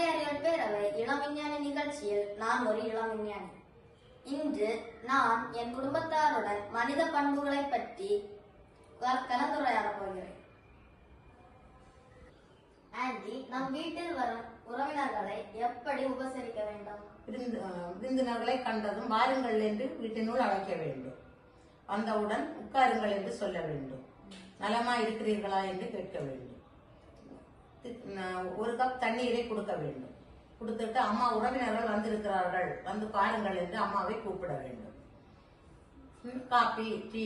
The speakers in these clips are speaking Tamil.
குமரி அறிவியல் பேரவை இளவிஞ்ஞானி நிகழ்ச்சியில் நான் ஒரு இளவிஞ்ஞானி. இன்று நான் என் குடும்பத்தாருடன் மனித பண்புகளை பற்றி கலந்துரையாடப் போகிறேன். ஆண்டி, நம் வீட்டில் வரும் உறவினர்களை எப்படி உபசரிக்க வேண்டும்? விருந்தினர்களை கண்டதும் வாருங்கள் என்று வீட்டினுள் அழைக்க வேண்டும். வந்தவுடன் உட்காருங்கள் என்று சொல்ல வேண்டும். நலமா இருக்கிறீர்களா என்று கேட்க வேண்டும். ஒரு கப் தண்ணீரை கொடுக்க வேண்டும். கொடுத்துட்டு அம்மா உறவினர்கள் வந்திருக்கிறார்கள், வந்து பாருங்கள் என்று அம்மாவை கூப்பிட வேண்டும். காப்பி டீ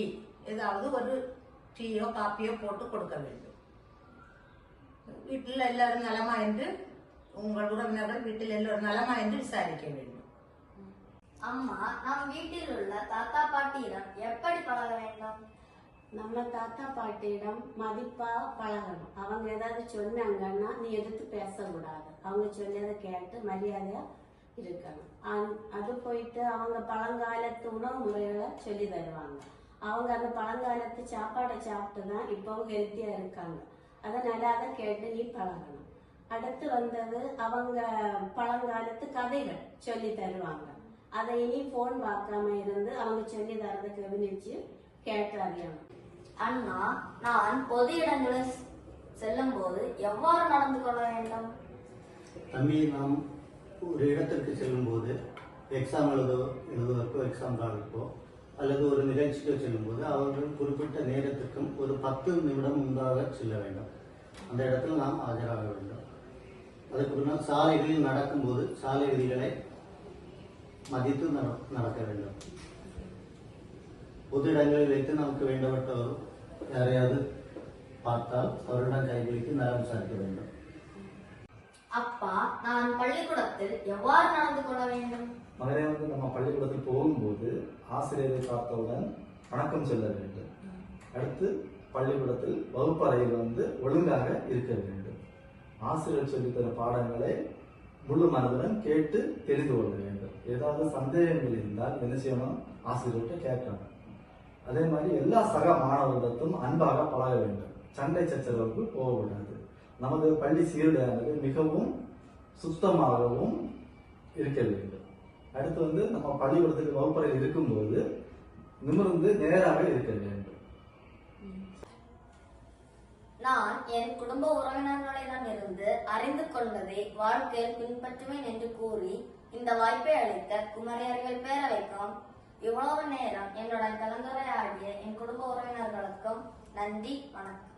ஏதாவது ஒரு டீயோ காப்பியோ போட்டு கொடுக்க வேண்டும். வீட்டில் எல்லாரும் நலமா என்று, உங்கள் உறவினர்கள் வீட்டில் எல்லோரும் நலமா என்று விசாரிக்க வேண்டும். அம்மா, நம் வீட்டில் உள்ள தாத்தா பாட்டியிடம் எப்படி பழக வேண்டும்? நம்ம தாத்தா பாட்டியிடம் மதிப்பா பழகணும். அவங்க ஏதாவது சொன்னாங்கன்னா நீ எதிர்த்து பேசக்கூடாது. அவங்க சொன்னதை கேட்டு மரியாதையா இருக்கணும். அது போயிட்டு அவங்க பழங்காலத்து உணவு முறைகளை சொல்லி தருவாங்க. அவங்க அந்த பழங்காலத்து சாப்பாடை சாப்பிட்டு தான் இப்போ ஹெல்த்தியா இருக்காங்க. அதனால அதை கேட்டு நீ பழகணும். அடுத்து வந்தது அவங்க பழங்காலத்து கதைகள் சொல்லி தருவாங்க. அதை இனி போன் பார்க்காம இருந்து அவங்க சொல்லி தரதை கவனிச்சு கேட்டு அறியணும். அண்ணா, நான் பொது இடங்களில் செல்லும் போது எவ்வாறு நடந்து கொள்ள வேண்டும்? தம்பி, நாம் ஒரு இடத்திற்கு செல்லும் போது எக்ஸாம் எழுதுவதற்கோ எக்ஸாம் காலத்துக்கோ அல்லது ஒரு நிகழ்ச்சிக்கோ செல்லும் போது அவர்கள் குறிப்பிட்ட நேரத்திற்கும் ஒரு 10 நிமிடம் முன்பாக செல்ல வேண்டும். அந்த இடத்தில் நாம் ஆஜராக வேண்டும். அதுக்கு பின்னால் சாலைகளில் நடக்கும்போது சாலை விதிகளை மதித்து நடக்க வேண்டும். பொது இடங்களில் வைத்து நமக்கு வேண்டப்பட்டவர் யாரையாவது பார்த்தால் அவரிடம் கைகுலுக்கி நலம் விசாரிக்க வேண்டும். அப்பா, நான் பள்ளிக்கூடத்தில் எவ்வாறு நடந்து கொள்ள வேண்டும்? மகனே, நம்ம பள்ளிக்கூடத்தில் போகும்போது ஆசிரியரை பார்த்தவுடன் வணக்கம் சொல்ல வேண்டும். அடுத்து பள்ளிக்கூடத்தில் வகுப்பறையில் ஒழுங்காக இருக்க வேண்டும். ஆசிரியர் சொல்லித்தர பாடங்களை முழு மனதுடன் கேட்டு தெரிந்து கொள்ள வேண்டும். ஏதாவது சந்தேகங்கள் இருந்தால் என்ன செய்யணும்? ஆசிரியர்கிட்ட கேட்கணும். அதே மாதிரி எல்லா சக மாணவர்களிடத்தும் அன்பாக பழக வேண்டும். சண்டை சச்சரவுக்கு போகக்கூடாது. நமது பள்ளி சீருடையானது மிகவும் சுத்தமாகவும் இருக்க வேண்டும். அடுத்து நம்ம பள்ளிக்கூடத்துக்கு வகுப்பறையில் இருக்கும்போது நிமிர்ந்து நேராக இருக்க வேண்டும். நான் என் குடும்ப உறவினர்களிடமிருந்து அறிந்து கொள்வதை வாழ்க்கையில் பின்பற்றுவேன் என்று கூறி இந்த வாய்ப்பை அளித்த குமரி அறிவியல் பேரவைக்கும் இவ்வளவு நேரம் என்னுடன் கலந்துரையாடிய என் குடும்ப உறவினர்களுக்கும் நன்றி, வணக்கம்.